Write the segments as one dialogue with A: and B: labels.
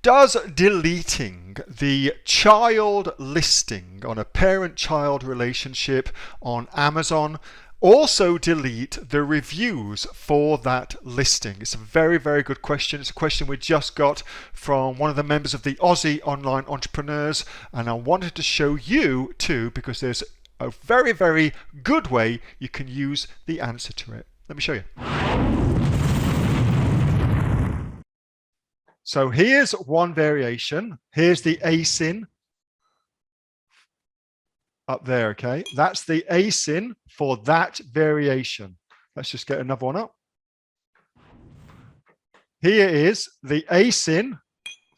A: Does deleting the child listing on a parent-child relationship on Amazon also delete the reviews for that listing? It's a very, very good question. It's a question we just got from one of the members of the Aussie Online Entrepreneurs, and I wanted to show you too because there's a very, very good way you can use the answer to it. Let me show you. So here's one variation. Here's the ASIN up there, okay? That's the ASIN for that variation. Let's just get another one up. Here is the ASIN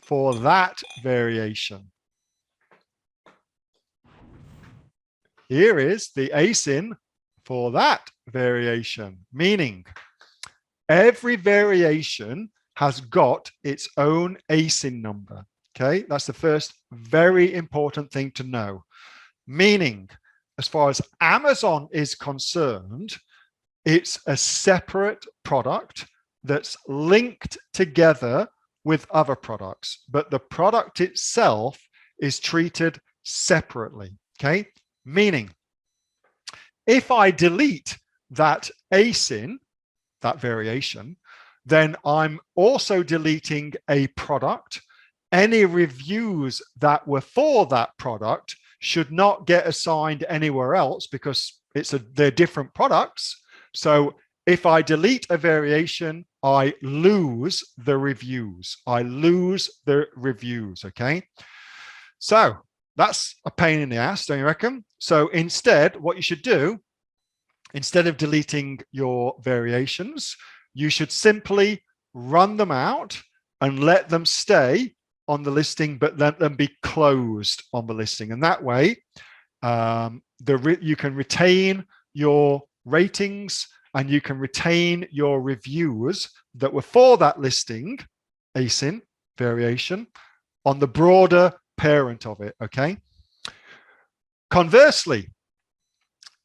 A: for that variation. Here is the ASIN for that variation, meaning every variation has got its own ASIN number. Okay, that's the first very important thing to know. Meaning, as far as Amazon is concerned, it's a separate product that's linked together with other products, but the product itself is treated separately. Okay, meaning if I delete that ASIN, that variation, then I'm also deleting a product. Any reviews that were for that product should not get assigned anywhere else because they're different products. So if I delete a variation, I lose the reviews. Okay? So that's a pain in the ass, don't you reckon? So instead, what you should do, instead of deleting your variations, you should simply run them out and let them stay on the listing, but let them be closed on the listing. And that way, you can retain your ratings and you can retain your reviews that were for that listing, ASIN variation, on the broader parent of it, okay? Conversely,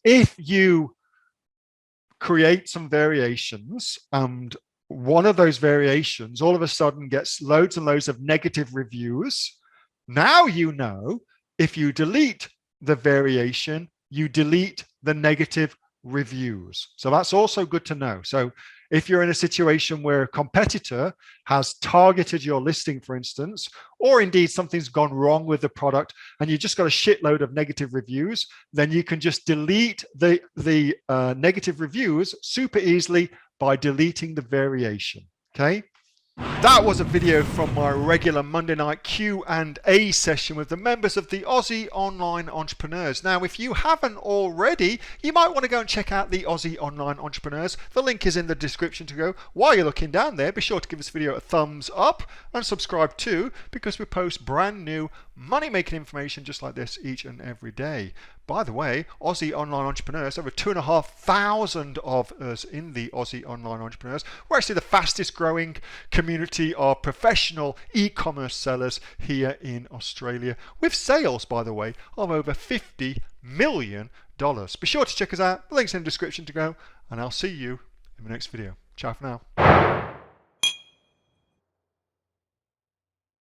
A: if you create some variations and one of those variations all of a sudden gets loads and loads of negative reviews, now you know if you delete the variation, you delete the negative reviews. So that's also good to know. So if you're in a situation where a competitor has targeted your listing, for instance, or indeed something's gone wrong with the product and you just got a shitload of negative reviews, then you can just delete the negative reviews super easily by deleting the variation, okay? That was a video from my regular Monday night Q&A session with the members of the Aussie Online Entrepreneurs. Now, if you haven't already, you might want to go and check out the Aussie Online Entrepreneurs. The link is in the description to go. While you're looking down there, be sure to give this video a thumbs up and subscribe too, because we post brand new money-making information just like this each and every day. By the way, Aussie Online Entrepreneurs, over 2,500 of us in the Aussie Online Entrepreneurs. We're actually the fastest growing community of professional e-commerce sellers here in Australia, with sales, by the way, of over $50 million. Be sure to check us out. The link's in the description to go, and I'll see you in the next video. Ciao for now.